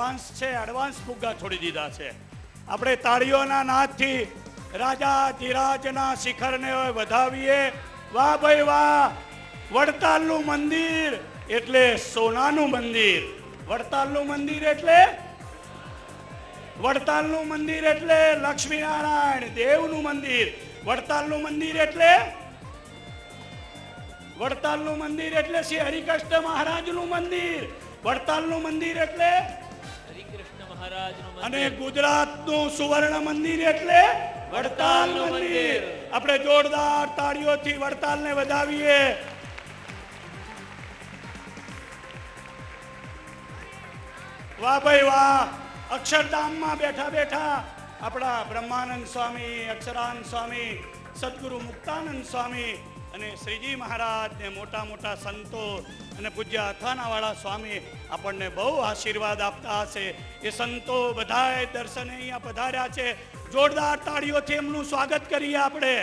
Advance છે, advance ફુગ્ગા છોડી દીધા છે. આપણે તાળીઓના નાદથી રાજા ધીરાજના શિખરને વધાવીએ. વાહ ભાઈ વાહ. વડતાલનું મંદિર એટલે સોનાનું મંદિર. વડતાલનું મંદિર એટલે લક્ષ્મીનારાયણ દેવનું મંદિર. વડતાલનું મંદિર એટલે શ્રી હરિકૃષ્ણ મહારાજનું મંદિર. વડતાલનું મંદિર એટલે હરિકૃષ્ણ મહારાજનું મંદિર. અને ગુજરાતનું સુવર્ણ મંદિર એટલે વડતાલનું મંદિર. આપણે જોરદાર તાળીઓથી વડતાલને વધાવીએ. વાહ ભાઈ વાહ. અક્ષરધામમાં બેઠા બેઠા આપણા બ્રહ્માનંદ સ્વામી, અક્ષરાનંદ સ્વામી, સદગુરુ મુક્તાનંદ સ્વામી અને શ્રીજી મહારાજ ને મોટા મોટા સંતો અને પૂજ્ય અથાણાવાળા સ્વામી આપણને બહુ આશીર્વાદ આપતા હશે. એ સંતો બધાએ દર્શને અહીંયા પધાર્યા છે. જોરદાર તાળીઓથી એમનું સ્વાગત કરીએ આપણે.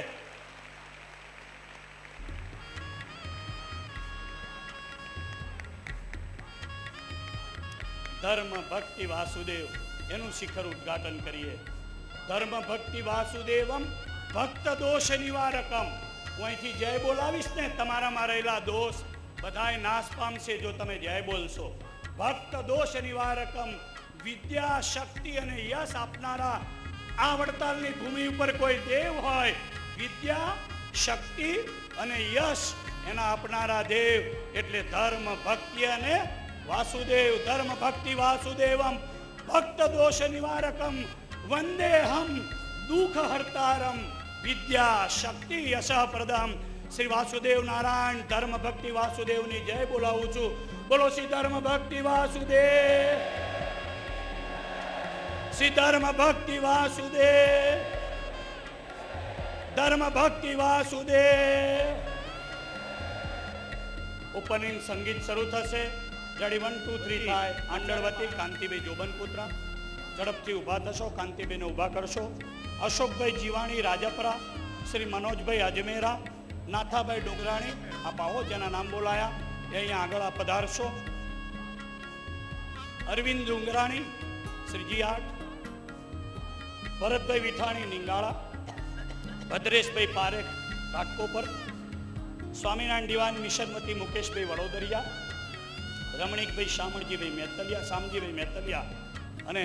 ધર્મ ભક્તિ વાસુદેવ એનું શિખર ઉદ્ઘાટન કરીએ. ધર્મ ભક્તિ વાસુદેવમ ભક્ત દોષ નિવારકમ. હું અહીંથી જય બોલાવીશ ને, તમારામાં રહેલા દોષ બધાય નાશ પામશે જો તમે જય બોલશો. ભક્ત દોષ નિવારકમ, વિદ્યા શક્તિ અને યશ આપનારા. આ વડતાલની ભૂમિ ઉપર કોઈ દેવ હોય, વિદ્યા શક્તિ અને યશ એના આપનારા દેવ એટલે ધર્મ ભક્તિ અને વાસુદેવ. ધર્મ ભક્તિ વાસુદેવમ ભક્ત દોષ નિવારકમ વંદેહમ દુઃખ હર્તારમ વિદ્યા શક્તિ યશ પ્રદમ. શ્રી વાસુદેવ નારાયણ ધર્મ ભક્તિ વાસુદેવની જય બોલાવું છું. બોલો શ્રી ધર્મ ભક્તિ વાસુદેવ. શ્રી ધર્મ ભક્તિ વાસુદેવ. ધર્મ ભક્તિ વાસુદેવ. ઓપનિંગ સંગીત શરૂ થશે. રેડી 1 2 3 થાય. આંડળવતી કાંતિભાઈ જોબનપુત્રા, ઝડપથી ઊભા થશો. કાંતિભાઈને ઊભા કરશો. અશોકભાઈ જીવાણી રાજપરા, શ્રી મનોજભાઈ અજમેરા, નાથાભાઈ ડુંગરાણી આપ આવો જેના નામ બોલાયા એ અહીંયા આગળ આ પધારશો. અરવિંદ ડુંગરાણી શ્રીજી 8, ભરતભાઈ વિઠાણી નિંગાળા, ભદ્રેશભાઈ પારેખ ઘાટકોપર, સ્વામિનારાયણ દિવાન મિશનમતી મુકેશભાઈ વડોદરિયા, રમણીકભાઈ શામજીભાઈ મેતલિયા અને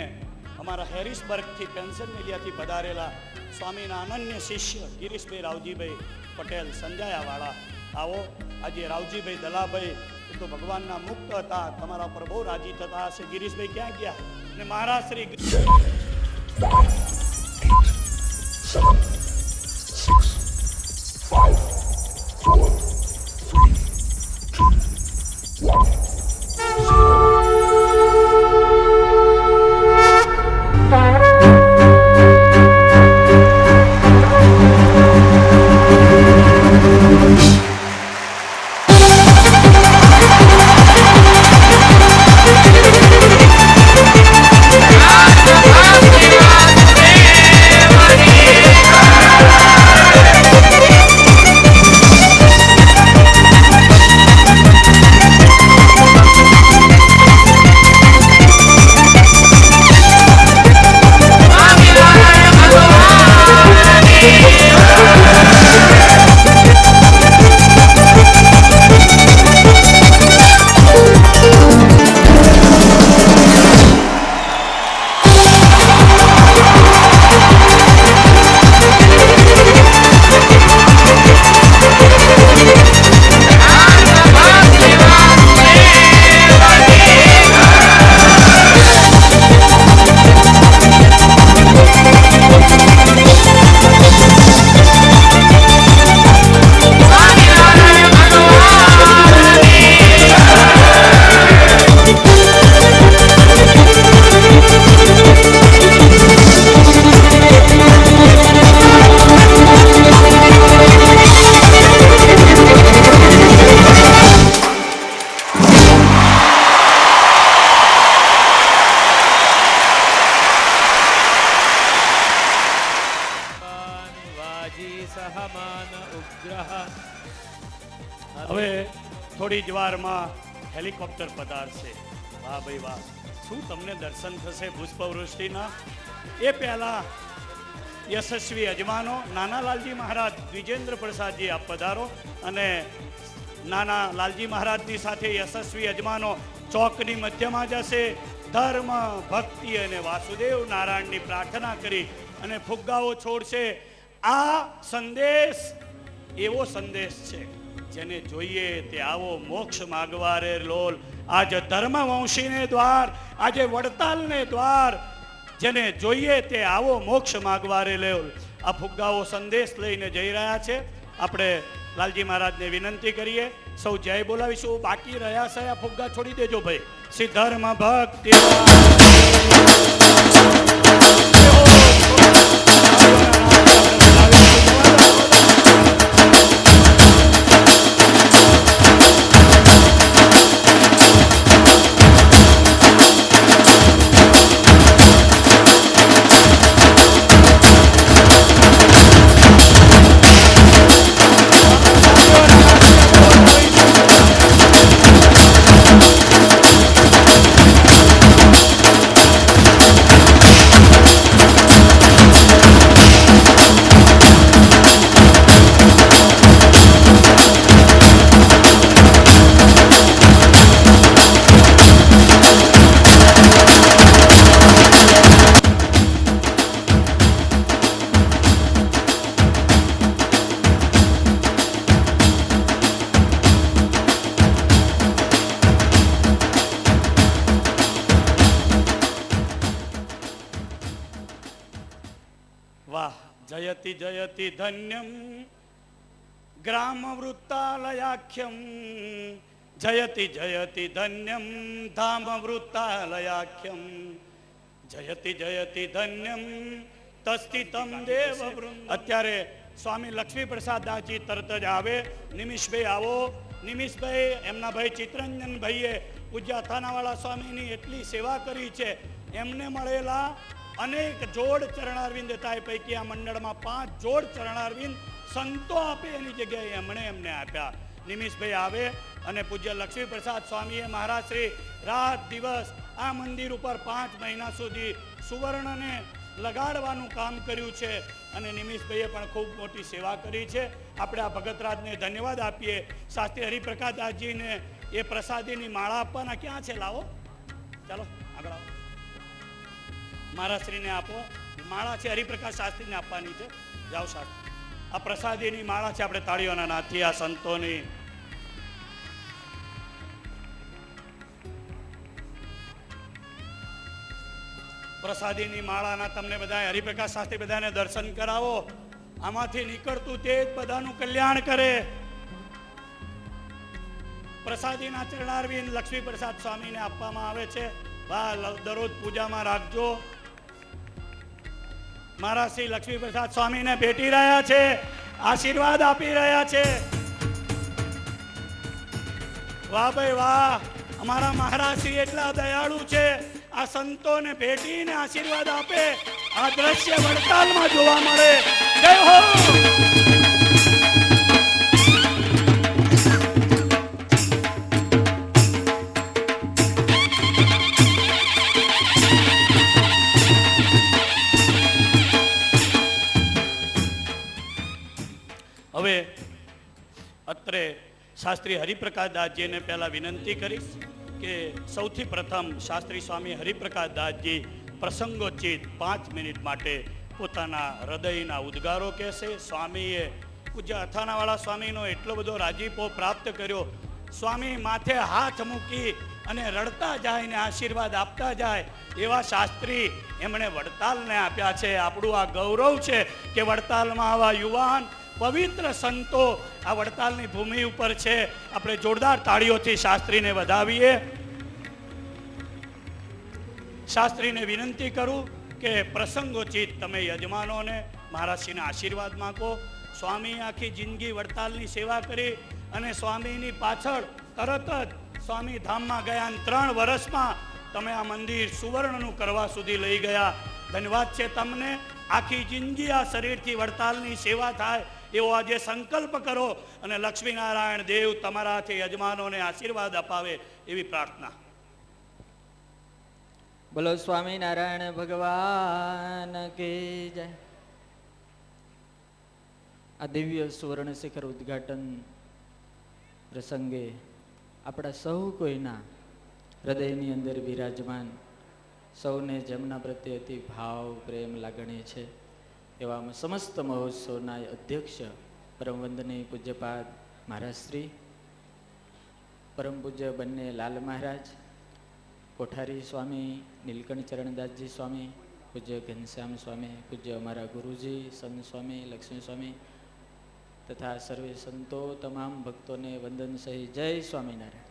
અમારા હેરિસબર્ગથી પેન્સિલ્વેનિયાથી પધારેલા સ્વામીના અનન્ય શિષ્ય ગિરીશભાઈ રાવજીભાઈ પટેલ સંજાયાવાળા. આવો. આજે રાવજીભાઈ દલાભાઈ એ તો ભગવાનના મુક્ત હતા, તમારા પર બહુ રાજી થતા હશે. ગિરીશભાઈ ક્યાં ગયા? અને મહારાજ શ્રી હવે થોડી જ વારમાં હેલિકોપ્ટર પધારશે. વાહ ભાઈ વાહ. શું તમને દર્શન થશે પુષ્પવૃષ્ટિના. એ પહેલા યશસ્વી યજમાનો નાના લાલજી મહારાજ દ્વિજેન્દ્ર પ્રસાદજી આપ પધારો, અને નાના લાલજી મહારાજની સાથે યશસ્વી યજમાનો ચોકની મધ્યમાં જશે. ધર્મ, ભક્તિ અને વાસુદેવ નારાયણની પ્રાર્થના કરી અને ફુગ્ગાઓ છોડશે. આ સંદેશ એવો સંદેશ છે જેને જોઈએ તે આવો મોક્ષ માગવા રે લોલ. આજ ધર્મવંશીને દ્વાર, આજે વડતાલને દ્વાર, જેને જોઈએ તે આવો મોક્ષ માગવા રે લોલ. આ ફુગ્ગાઓ સંદેશ લઈને જઈ રહ્યા છે. આપણે લાલજી મહારાજને વિનંતી કરીએ, સૌ જય બોલાવીશું. બાકી રહ્યા છે આ ફુગ્ગા છોડી દેજો ભાઈ. શ્રી ધર્મ ભક્તિ જયતિ જયતિ ધન્યમ ગ્રામ વૃત્તાલયાખ્યમ, જયતિ જયતિ ધન્યમ ધામ વૃત્તાલયાખ્યમ, જયતિ જયતિ ધન્યમ તસ્થિતમ દેવ વૃંદ. અત્યારે સ્વામી લક્ષ્મી પ્રસાદ દાસજી તરત જ આવે. નિમિષભાઈ આવો. નિમિષભાઈ, એમના ભાઈ ચિત્તરંજન ભાઈએ પૂજ્ય અથાનાવાળા સ્વામીની એટલી સેવા કરી છે. એમને મળેલા અનેક જોડ ચરણારવિંદ હતા. એ પૈકી આ મંડળમાં 5 જોડ ચરણારવિંદ સંતો આપે એની જગ્યાએ એમને આપ્યા. નિમિષભાઈ આવે અને પૂજ્ય લક્ષ્મી પ્રસાદ સ્વામીએ મહારાજ શ્રી રાત દિવસ આ મંદિર ઉપર 5 મહિના સુધી સુવર્ણને લગાડવાનું કામ કર્યું છે અને નિમિષભાઈએ પણ ખૂબ મોટી સેવા કરી છે. આપણે આ ભગતરાજને ધન્યવાદ આપીએ. શાસ્ત્રી હરિપ્રકાશ દાસજીને એ પ્રસાદીની માળા આપવાના ક્યાં છે? લાવો, ચાલો આગળ આવો. મહારાજશ્રીને આપો. માળા છે હરિપ્રકાશ શાસ્ત્રીને આપવાની છે. જાઓ શાસ્ત્રી. આ પ્રસાદીની માળા છે. આપણે તાળીઓના નાથી આ સંતોની પ્રસાદીની માળાના તમને બધા હરિપ્રકાશ શાસ્ત્રી બધાને દર્શન કરાવો. આમાંથી નીકળતું તે જ બધાનું કલ્યાણ કરે. પ્રસાદીના ચરણારવિંદ લક્ષ્મી પ્રસાદ સ્વામીને આપવામાં આવે છે. દરરોજ પૂજામાં રાખજો. મારા શ્રી લક્ષ્મી પ્રસાદ સ્વામીને ભેટી રહ્યા છે, આશીર્વાદ આપી રહ્યા છે. વાહ ભાઈ વાહ, અમારા મહારાજ શ્રી એટલા દયાળુ છે. આ સંતોને ભેટીને આશીર્વાદ આપે. આ દ્રશ્ય વડતાલમાં જોવા મળે. જય હો. હવે અત્રે શાસ્ત્રી હરિપ્રકાશ દાસજીને પહેલા વિનંતી કરીશ કે સૌથી પ્રથમ શાસ્ત્રી સ્વામી હરિપ્રકાશ દાસજી પ્રસંગોચિત 5 મિનિટ માટે પોતાના હૃદયના ઉદ્ગારો કહેશે. સ્વામીએ પૂજ્ય અથાનાવાળા સ્વામીનો એટલો બધો રાજીપો પ્રાપ્ત કર્યો. સ્વામી માથે હાથ મૂકી અને રડતા જાય ને આશીર્વાદ આપતા જાય એવા શાસ્ત્રી એમણે વડતાલને આપ્યા છે. આપણું આ ગૌરવ છે કે વડતાલમાં આવા યુવાન પવિત્ર સંતો આ વડતાલની ભૂમિ ઉપર છે. આપણે જોરદાર તાળીઓથી શાસ્ત્રીને વધાવીએ. શાસ્ત્રીને વિનંતી કરું કે પ્રસંગોચિત તમે યજમાનોને મહારાજશ્રીના આશીર્વાદ માંગો. સ્વામી આખી જિંદગી વડતાલની સેવા કરી અને સ્વામીની પાછળ તરત જ સ્વામી ધામમાં ગયા. 3 વર્ષમાં તમે આ મંદિર સુવર્ણનું કરવા સુધી લઈ ગયા. ધન્યવાદ છે તમને. આખી જિંદગી આ શરીરથી વડતાલની સેવા થાય એવો આજે સંકલ્પ કરો અને લક્ષ્મીનારાયણ દેવ તમારા હાથે યજમાનોને આશીર્વાદ અપાવે એવી પ્રાર્થના. બોલો સ્વામિનારાયણ ભગવાન કી જય. આ દિવ્ય સુવર્ણ શિખર ઉદ્ઘાટન પ્રસંગે આપણા સૌ કોઈના હૃદયની અંદર બિરાજમાન, સૌને જેમના પ્રત્યે અતિ ભાવ પ્રેમ લાગણી છે એવા સમસ્ત મહોત્સવના અધ્યક્ષ પરમ વંદનીય પૂજ્યપાદ મહારાજ શ્રી પરમ પૂજ્ય બંને લાલ મહારાજ, કોઠારી સ્વામી, નીલકંઠ ચરણદાસજી સ્વામી, પૂજ્ય ઘનશ્યામ સ્વામી, પૂજ્ય અમારા ગુરુજી સંત સ્વામી લક્ષ્મી સ્વામી તથા સર્વે સંતો, તમામ ભક્તોને વંદન સહિત જય સ્વામિનારાયણ.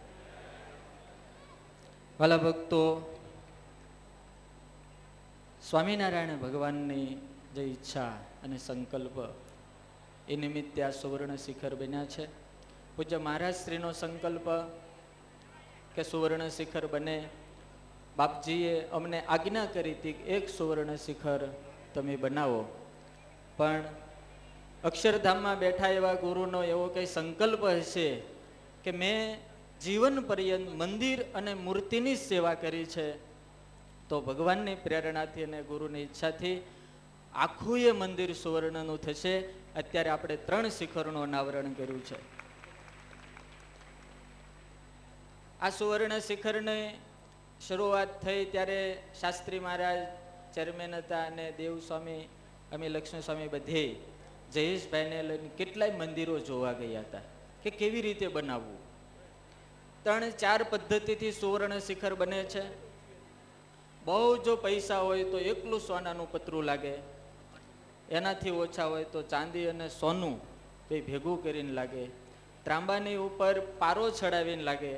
વાલા ભક્તો, સ્વામિનારાયણ ભગવાનની જે ઈચ્છા અને સંકલ્પ એ નિમિત્તે આ સુવર્ણ શિખર બન્યા છે. પૂજ્ય મહારાજ શ્રીનો સંકલ્પ કે સુવર્ણ શિખર બને, બાપજીએ અમને આજ્ઞા કરી હતી કે એક સુવર્ણ શિખર તમે બનાવો, પણ અક્ષરધામમાં બેઠા એવા ગુરુનો એવો કંઈ સંકલ્પ હશે કે મેં જીવન પર્યંત મંદિર અને મૂર્તિની સેવા કરી છે, તો ભગવાનની પ્રેરણાથી અને ગુરુની ઈચ્છાથી આખું એ મંદિર સુવર્ણનું થશે. અત્યારે આપણે 3 શિખરનું અનાવરણ કર્યું છે. આ સુવર્ણ શિખરની શરૂઆત થઈ ત્યારે શાસ્ત્રી મહારાજ ચેરમેન હતા અને દેવ સ્વામી, અમે લક્ષ્મી સ્વામી બધે જયેશભાઈને લઈને કેટલાય મંદિરો જોવા ગયા હતા કે કેવી રીતે બનાવવું. 3-4 પદ્ધતિથી સુવર્ણ શિખર બને છે. બહુ જો પૈસા હોય તો એકલું સોનાનું પતરું લાગે, એનાથી ઓછા હોય તો ચાંદી અને સોનું બે ભેગું કરીને લાગે, ત્રાંબાની ઉપર પારો ચડાવીને લાગે.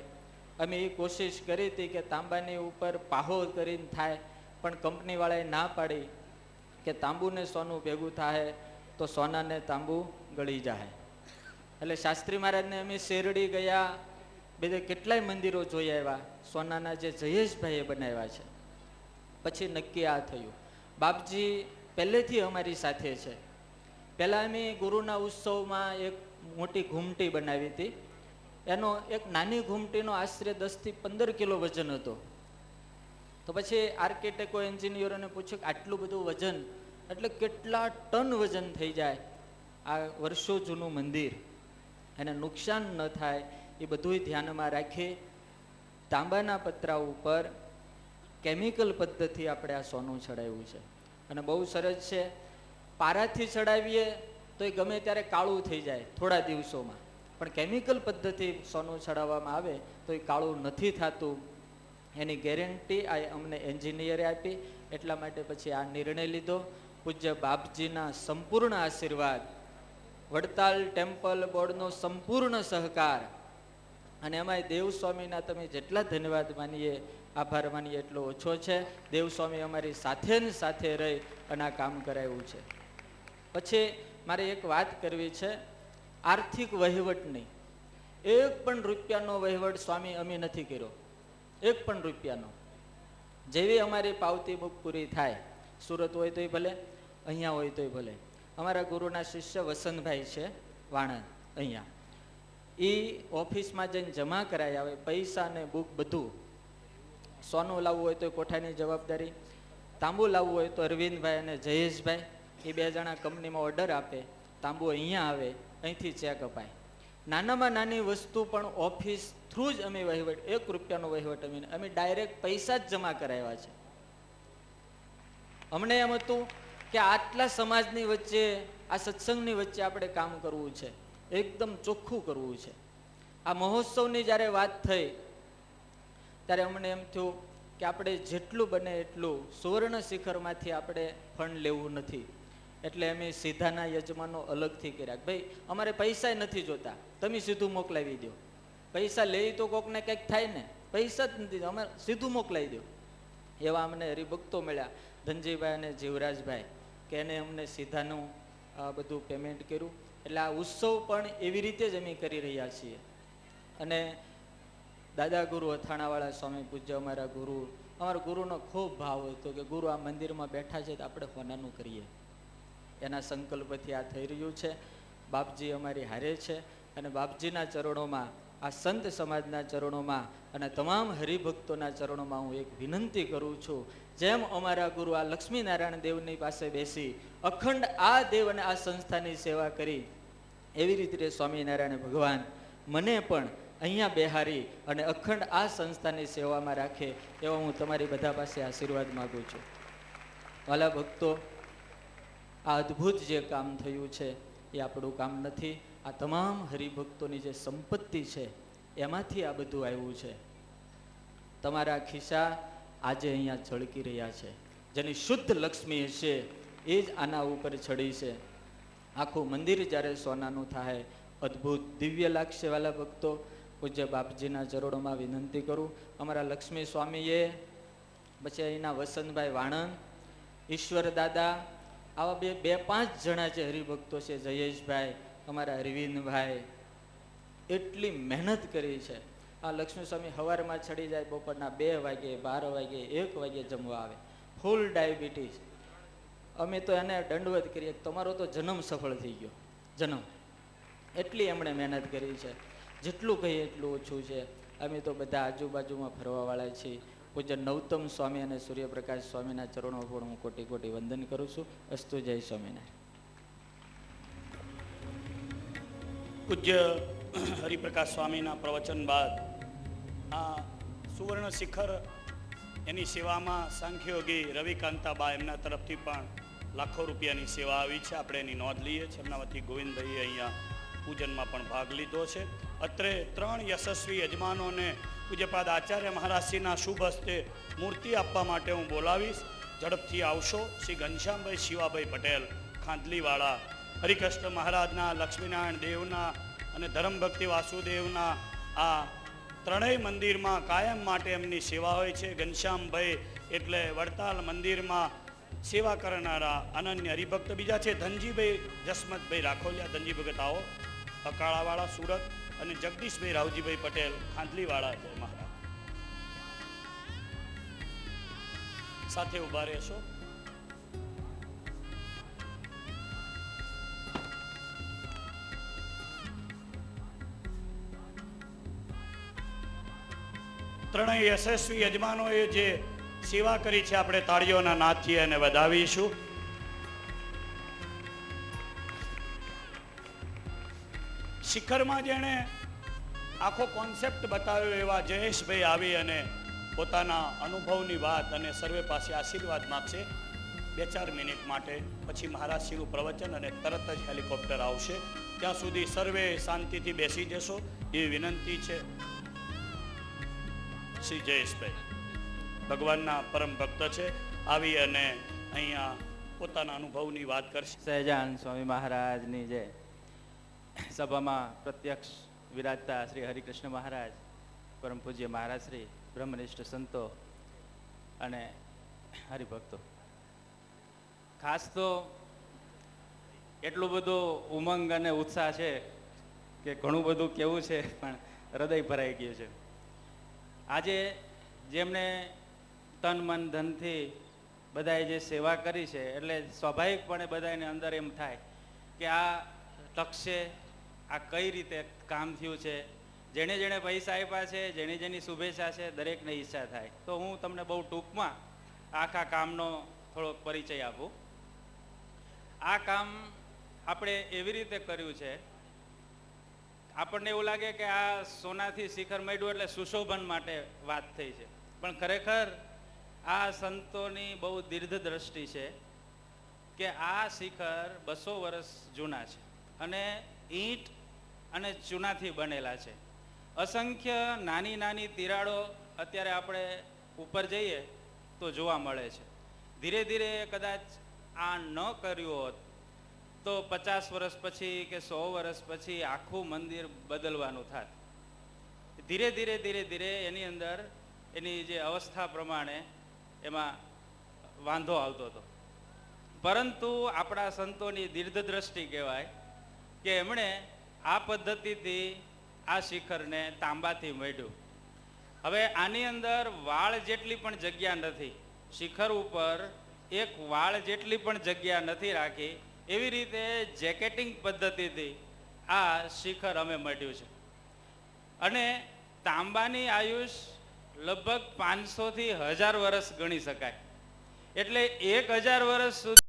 અમે એ કોશિશ કરી હતી કે તાંબાની ઉપર પાહો કરીને થાય, પણ કંપનીવાળાએ ના પાડી કે તાંબુને સોનું ભેગું થાય તો સોનાને તાંબુ ગળી જાય. એટલે શાસ્ત્રી મહારાજને અમે શેરડી ગયા, બીજે કેટલાય મંદિરો જોઈ આવ્યા, સોનાના જે જયેશભાઈએ બનાવ્યા છે. પછી નક્કી આ થયું, બાપજી પહેલેથી અમારી સાથે છે. પહેલાં અમે ગુરુના ઉત્સવમાં એક મોટી ઘૂમટી બનાવી હતી. એનો એક નાની ઘૂમટીનો આશરે 10 થી 15 કિલો વજન હતો. તો પછી આર્કિટેક્ટો, એન્જિનિયરોને પૂછ્યું કે આટલું બધું વજન એટલે કેટલા ટન વજન થઈ જાય. આ વર્ષો જૂનું મંદિર, એને નુકસાન ન થાય એ બધું ધ્યાનમાં રાખી તાંબાના પતરા ઉપર કેમિકલ પદ્ધતિ આપણે આ સોનું ચડાવ્યું છે. અને બહુ સરસ છે. પારાથી ચડાવીએ તો એ ગમે ત્યારે કાળું થઈ જાય થોડા દિવસોમાં, પણ કેમિકલ પદ્ધતિ સોનું ચડાવવામાં આવે તો એ કાળું નથી થતું. એની ગેરંટી આ અમને એન્જિનિયરે આપી. એટલા માટે પછી આ નિર્ણય લીધો. પૂજ્ય બાપજીના સંપૂર્ણ આશીર્વાદ, વડતાલ ટેમ્પલ બોર્ડનો સંપૂર્ણ સહકાર, અને એમાંય દેવસ્વામીના તમે જેટલા ધન્યવાદ માનીએ, આભાર માનીએ એટલો ઓછો છે. દેવસ્વામી અમારી સાથે ને સાથે રહી અને આ કામ કરાવ્યું છે. પછી મારે એક વાત કરવી છે, આર્થિક વહીવટની. 1 પણ રૂપિયાનો વહીવટ સ્વામી અમે નથી કર્યો, 1 પણ રૂપિયાનો. જેવી અમારી પાવતી બુક પૂરી થાય, સુરત હોય તોય ભલે, અહીંયા હોય તોય ભલે. અમારા ગુરુના શિષ્ય વસંતભાઈ છે વાણંદ, અહીંયા એ ઓફિસમાં જઈને જમા કરાવી આવે, પૈસા ને બુક બધું. સોનું લાવવું હોય તો કોઠાની જવાબદારી, તાંબુ લાવવું હોય તો અરવિંદભાઈ અને જયેશભાઈ, એ 2 જણા કંપનીમાં ઓર્ડર આપે, તાંબુ અહીંયા આવે, અહીંથી ચેક અપાય. નાનામાં નાની વસ્તુ પણ ઓફિસ થ્રુ જ અમે વહીવટ, 1 રૂપિયાનો વહીવટ અમે ડાયરેક્ટ પૈસા જ જમા કરાવ્યા છે. અમને એમ હતું કે આટલા સમાજની વચ્ચે, આ સત્સંગની વચ્ચે આપણે કામ કરવું છે, એકદમ ચોખ્ખું કરવું છે. આ મહોત્સવની જ્યારે વાત થઈ ત્યારે અમને એમ થયું કે આપણે જેટલું બને એટલું સુવર્ણ શિખરમાંથી આપણે ફંડ લેવું નથી. એટલે અમે સીધાના યજમાનો અલગથી કર્યા કે ભાઈ અમારે પૈસા નથી જોતા, તમે સીધું મોકલાવી દો. પૈસા લઈ તો કોકને કંઈક થાય ને, પૈસા જ નથી, અમે સીધું મોકલાવી દો. એવા અમને હરિભક્તો મળ્યા, ધનજીભાઈ અને જીવરાજભાઈ, કે એને અમને સીધાનું બધું પેમેન્ટ કર્યું. એટલે આ ઉત્સવ પણ એવી રીતે જ અમે કરી રહ્યા છીએ. અને દાદા ગુરુ અથાણાવાળા સ્વામી પૂજ્ય અમારા ગુરુનો ખૂબ ભાવ હતો કે ગુરુ આ મંદિરમાં બેઠા છે તો આપણે હોનાનું કરીએ. એના સંકલ્પથી આ થઈ રહ્યું છે. બાપજી અમારી હારે છે અને બાપજીના ચરણોમાં આ સંત સમાજના ચરણોમાં અને તમામ હરિભક્તોના ચરણોમાં હું એક વિનંતી કરું છું, જેમ અમારા ગુરુ આ લક્ષ્મીનારાયણ દેવની પાસે બેસી અખંડ આ દેવ અને આ સંસ્થાની સેવા કરી, એવી રીતે સ્વામિનારાયણ ભગવાન મને પણ અહીંયા બેહારી અને અખંડ આ સંસ્થાની સેવામાં રાખે એવા હું તમારી બધા પાસે આશીર્વાદ માગું છું. વાલા ભક્તો, આ અદ્ભુત જે કામ થયું છે એ આપણું કામ નથી. આ તમામ હરિભક્તોની જે સંપત્તિ છે એમાંથી આ બધું આવ્યું છે. તમારા ખિસ્સા આજે અહીંયા ઝળકી રહ્યા છે. જેની શુદ્ધ લક્ષ્મી હશે એ જ આના ઉપર ચડી છે. આખું મંદિર જ્યારે સોનાનું થાય અદ્ભુત દિવ્ય લાગશે. વાલા ભક્તો, પૂજ્ય બાપજીના ચરણોમાં વિનંતી કરું. અમારા લક્ષ્મી સ્વામીએ, પછી અહીંના વસંતભાઈ વાણંદ, ઈશ્વર દાદા, આવા બે પાંચ જણા જે હરિભક્તો છે, જયેશભાઈ, અમારા અરવિંદભાઈ, એટલી મહેનત કરી છે. આ લક્ષ્મી સ્વામી સવારમાં ચડી જાય, બપોરના 2 વાગે, 12 વાગે, 1 વાગે જમવા આવે. ફૂલ ડાયાબિટીસ. અમે તો એને દંડવત કરીએ, તમારો તો જન્મ સફળ થઈ ગયો, જન્મ. એટલી એમણે મહેનત કરી છે. જેટલું કહીએ એટલું ઓછું છે. અમે તો બધા આજુબાજુમાં ફરવાવાળા છીએ. પૂજ્ય નવતમ સ્વામી અને સૂર્યપ્રકાશ સ્વામીના ચરણો પણ હું કોટી કોટી વંદન કરું છું. અસ્તુ. જય સ્વામિનારાયણ. પૂજ્ય હરિપ્રકાશ સ્વામીના પ્રવચન બાદ આ સુવર્ણ શિખર એની સેવામાં સાંખ્યોગી રવિકાંતાબા એમના તરફથી પણ લાખો રૂપિયાની સેવા આવી છે. આપણે એની નોંધ લઈએ છીએ. એમના વતી ગોવિંદભાઈએ અહીંયા પૂજનમાં પણ ભાગ લીધો છે. અત્રે 3 યશસ્વી યજમાનોને પૂજ્યપાદ આચાર્ય મહારાજશ્રીના શુભ હસ્તે મૂર્તિ આપવા માટે હું બોલાવીશ. ઝડપથી આવશો. શ્રી ઘનશ્યામભાઈ શિવાભાઈ પટેલ, ખાંદલીવાળા, હરિકૃષ્ણ મહારાજના, લક્ષ્મીનારાયણ દેવના અને ધર્મભક્તિ વાસુદેવના આ ત્રણેય મંદિરમાં કાયમ માટે એમની સેવા હોય છે. ઘનશ્યામભાઈ એટલે વડતાલ મંદિરમાં સેવા કરનારા અનન્ય હરિભક્ત. બીજા છે ધનજીભાઈ જસમતભાઈ રાખોલિયા, ધનજી ભગત આવો, અકાળાવાળા, સુરત, અને જગદીશભાઈ રાવજીભાઈ પટેલ, ખાંદલીવાળા. જય મહારાજ. સાથે ઉભા રહેશો. ત્રણેય યશસ્વી યજમાનોએ જે સેવા કરી છે આપણે તાળીઓના નાદથી એને વધાવીશું. શિખરમાં જેણે આખો કોન્સેપ્ટ બતાવ્યો એવા જયેશભાઈ આવી અને પોતાના અનુભવની વાત અને સર્વે પાસે આશીર્વાદ માગશે 2-4 મિનિટ માટે. પછી મહારાજશ્રીનું પ્રવચન અને તરત જ હેલિકોપ્ટર આવશે. ત્યાં સુધી સર્વે શાંતિથી બેસી જશો એ વિનંતી છે. શ્રી જયેશભાઈ ભગવાનના પરમ ભક્ત છે, આવી અને અહીંયા પોતાના અનુભવની વાત કરશે. સહેજાન સ્વામી મહારાજની જે સભામાં પ્રત્યક્ષ વિરાજતા શ્રી હરિકૃષ્ણ મહારાજ, પરમ પૂજ્ય મહારાજ શ્રી, બ્રહ્મનિષ્ઠ સંતો અને હરિભક્તો, ખાસ તો એટલું બધું ઉમંગ અને ઉત્સાહ છે કે ઘણું બધું કેવું છે, પણ હૃદય ભરાઈ ગયું છે. આજે જેમણે તન મન ધનથી બધાએ જે સેવા કરી છે, એટલે સ્વાભાવિકપણે બધાને અંદર એમ થાય કે આ લક્ષ્ય, આ કઈ રીતે કામ થયું છે. જેણે જેણે પૈસા આપ્યા છે, જેની જેની શુભેચ્છા છે, દરેકને ઈચ્છા થાય. તો હું તમને બહુ ટૂંકમાં આખા કામનો થોડોક પરિચય આપું. આ કામ આપણે એવી રીતે કર્યું છે, આપણને એવું લાગે કે આ સોનાથી શિખર માંડ્યું એટલે સુશોભન માટે વાત થઈ છે, પણ ખરેખર આ સંતોની બહુ દીર્ઘ દ્રષ્ટિ છે કે આ શિખર 200 વર્ષ જૂના છે અને ઈંટ અને ચૂનાથી બનેલા છે. અસંખ્ય નાની નાની તિરાડો અત્યારે આપણે ઉપર જઈએ તો જોવા મળે છે. ધીરે ધીરે કદાચ આ ન કર્યું હોત તો 50 વર્ષ પછી કે 100 વર્ષ પછી આખું મંદિર બદલવાનું થાત. ધીરે ધીરે ધીરે ધીરે એની અંદર એની જે અવસ્થા પ્રમાણે એમાં વાંધો આવતો હતો. પરંતુ આપણા સંતોની દીર્ઘ દ્રષ્ટિ કહેવાય કે એમણે આ પદ્ધતિથી આ શિખરને તાંબાથી મઢ્યું. હવે આની અંદર વાળ જેટલી પણ જગ્યા નથી, શિખર ઉપર એક વાળ જેટલી પણ જગ્યા નથી રાખી, એવી રીતે જેકેટિંગ પદ્ધતિથી આ શિખર અમે મઢ્યું છે. અને તાંબાની આયુષ લગભગ 500 થી 1000 વર્ષ ગણી શકાય. એટલે 1000 વર્ષ સુધી